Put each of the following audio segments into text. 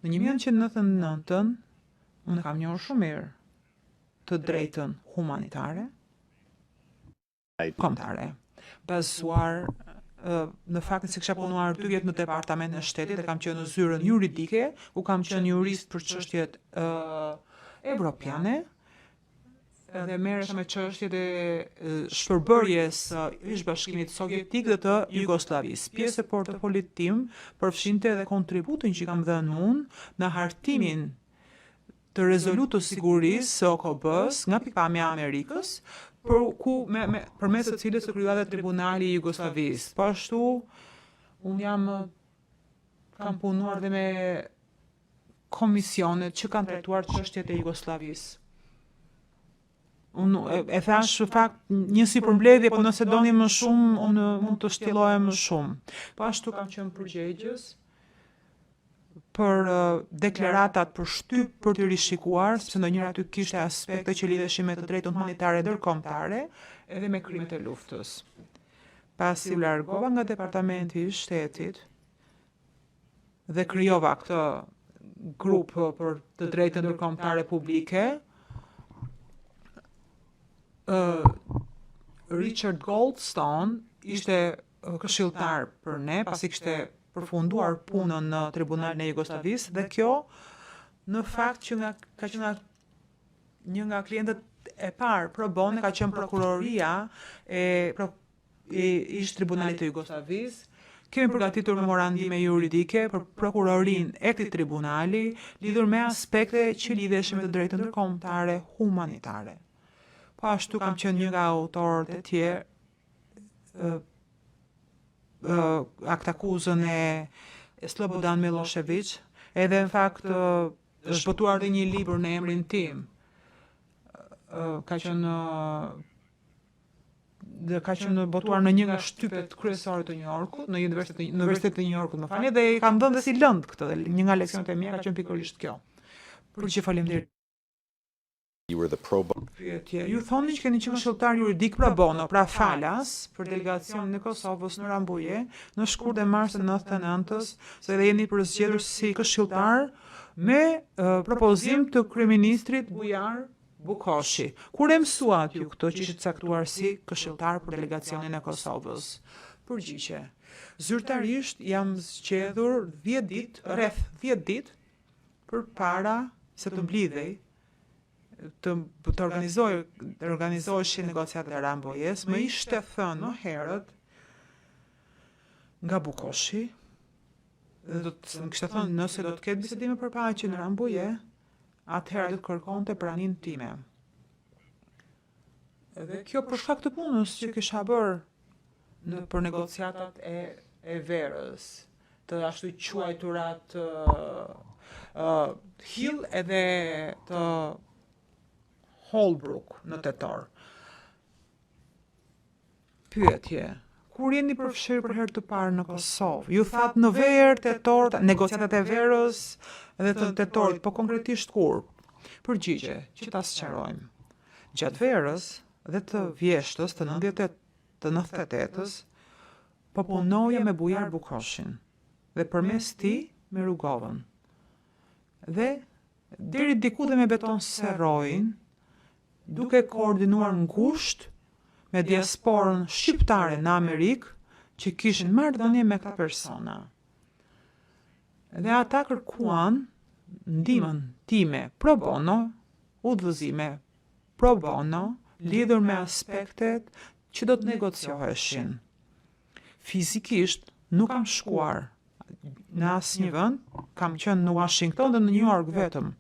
Në 1999 unë kam njohur shumë mirë të drejtën humanitare, kombëtare, bazuar në faktin se kisha punuar 2 vjet në departamentin e shtetit dhe kam qenë në zyrën juridike, ku kam qenë jurist për çështjet evropiane, dhe merresha me çështjet e shpërbërjes së ish-bashkimit sovjetik dhe të Jugosllavisë. Pjesë e portofolit tim përfshinte edhe kontributin që kam dhënë unë në hartimin të rezolutës sigurisë së OKB-s nga pikpamja e Amerikës, përmes të cilës të krijuar Tribunali i Jugosllavisë. Po ashtu, unë kam punuar dhe me komisionet që kanë trajtuar çështjet e Jugosllavisë. Unë e thash fakt një si përmbledhje, po nëse doni më shumë, unë mund të shtjellohem më shumë. Po ashtu kam qenë përgjegjës për deklaratat për shtyp për të rishikuar, sepse ndonjëra aty kishte aspekte që lidheshin me të drejtën humanitare ndërkombëtare, edhe me krimet e luftës. Pasi u largova nga departamenti i shtetit dhe krijova këtë grup për të drejtën ndërkombëtare publike, Richard Goldstone ishte këshilltar për ne, pasi kishte përfunduar punën në Tribunalin e Jugosllavisë, dhe kjo në fakt që ka qenë një nga klientët e parë pro bono, ka qenë prokuroria e ish Tribunalit të Jugosllavisë. Kemi përgatitur memorandime juridike për prokurorinë e këtij tribunali lidhur me aspekte që lidheshin me të drejtën ndërkombëtare humanitare. Po ashtu kam qenë një nga autorët e tjerë aktakuzën e Slobodan Milošević, edhe në fakt është botuar dhe një libër në emrin tim. Ka qenë botuar në një nga shtypet kryesore të New Yorkut, në Universitetin e New Yorkut, më falni, dhe kam dhënë dhe si lëndë këtë, dhe një nga leksionet e mia ka qenë pikërisht kjo. Përgjithë faleminderit. Ju thoni që keni qenë këshilltar juridik pro bono, pra falas, për delegacionin e Kosovës në Rambuje, në shkurt e mars të 99-s, se dhe jeni përzgjedhur si këshilltar me propozim të kryeministrit Bujar Bukoshi. Kur e mësuat ju këto që ishit caktuar si këshilltar për delegacionin e Kosovës? Përgjigje. Zyrtarisht jam zgjedhur 10 ditë, rreth 10 ditë përpara se të mblidhej të organizoheshin negociatat e Rambujës, më ishte thënë më herët nga Bukoshi, dhe më kishte thënë nëse do të ketë bisedime për paqe në Rambuje, atëherë do të kërkonte praninë time. Dhe kjo për shkak të punës që kisha bërë për negociatat e verës, të ashtu quajturat Hill edhe të Holbrooke në tetor. Pyetje. Kur jeni përfshirë për herë të parë në Kosovë? Ju thatë në verë, tetor, negociatat e verës dhe të tetorit, po konkretisht kur? Përgjigje, që ta sqarojmë. Gjatë verës dhe të vjeshtës të 98-ës, po punoja me Bujar Bukoshin dhe përmes tij me Rugovën. Dhe deri diku dhe me Beton Serrojin, duke koordinuar ngushtë me diasporën shqiptare në Amerikë që kishin marrëdhënie me këta persona. Dhe ata kërkuan ndihmën time pro bono, udhëzime pro bono, lidhur me aspektet që do të negocioheshin. Fizikisht nuk kam shkuar në asnjë vend, kam qenë në Washington dhe në New York vetëm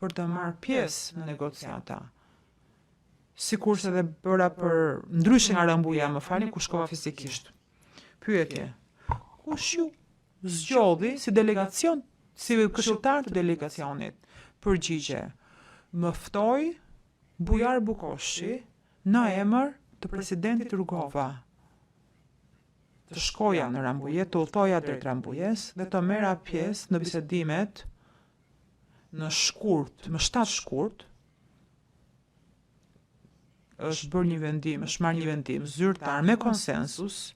për të marrë pjesë në negociata. Sikurse dhe bëra për ndryshe nga Rambuja, më falni, ku shkova fizikisht. Pyetje. Kush ju zgjodhi si delegacion, si këshilltar të delegacionit? Përgjigje. Më ftoi Bujar Bukoshi në emër të presidentit Rugova. Të shkoja në Rambuje, të udhtoja drejt Rambujes dhe të merra pjesë në bisedimet në shkurt, më 7 shkurt. Është bërë një vendim, është marrë një vendim zyrtar me konsensus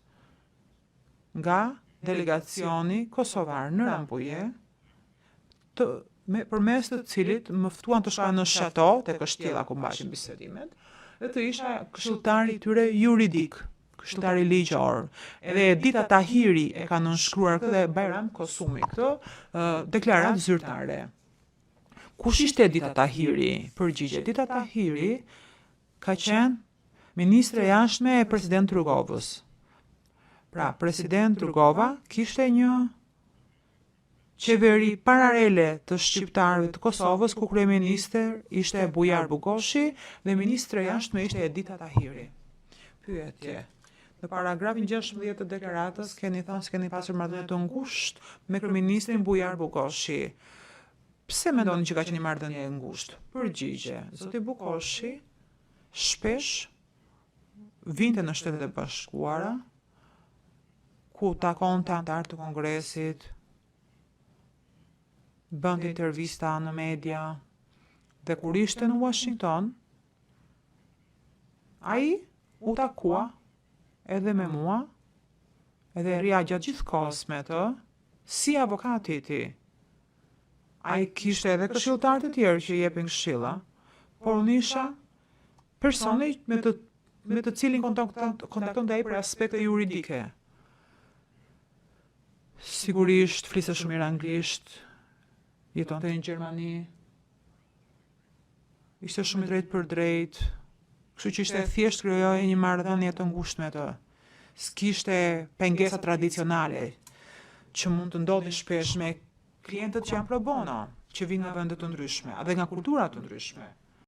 nga delegacioni kosovar në Rambuje përmes të cilit më ftuan të shkoja në shato, tek kështjella ku mbajshin bisedimet, dhe të isha këshilltari i tyre juridik, këshilltari ligjor. Edhe Edita Tahiri e ka nënshkruar këtë dhe Bajram Kosumi këtë deklaratë zyrtare. Kush ishte Edita Tahiri? Përgjigje. Edita Tahiri ka qenë ministre e jashtme e president Rugovës. Pra, president Rugova kishte një qeveri paralele të shqiptarëve të Kosovës, ku kryeministër ishte Bujar Bugoshi dhe ministre e jashtme ishte Edita Tahiri. Pyetje. Në paragrafin 16 të deklaratës keni thënë se keni pasur marrëdhënie të ngushtë me kryeministrin Bujar Bugoshi. Pse mendoni që ka qenë marrëdhënie e ngushtë? Përgjigje. Zoti Bugoshi shpesh vinte në Shtetet e Bashkuara, ku takonte anëtarë të Kongresit, bënte intervista në media, dhe kur ishte në Washington, ai u takua edhe me mua, edhe rria gjatë gjithë kohës me të, si avokati i tij. Ai kishte edhe këshilltarë të tjerë që i jepin këshilla, por unë isha personi me të cilin kontaktonte ai për aspekte juridike. Sigurisht fliste shumë mirë anglisht, jetonte në Gjermani, ishte shumë i drejtë për drejtë, kështu që ishte thjesht krijohej një marrëdhënie të ngushtë me të. S'kishte pengesa tradicionale që mund të ndodhin shpesh me klientët që janë pro bono, që vinë nga vende të ndryshme, edhe nga kultura të ndryshme.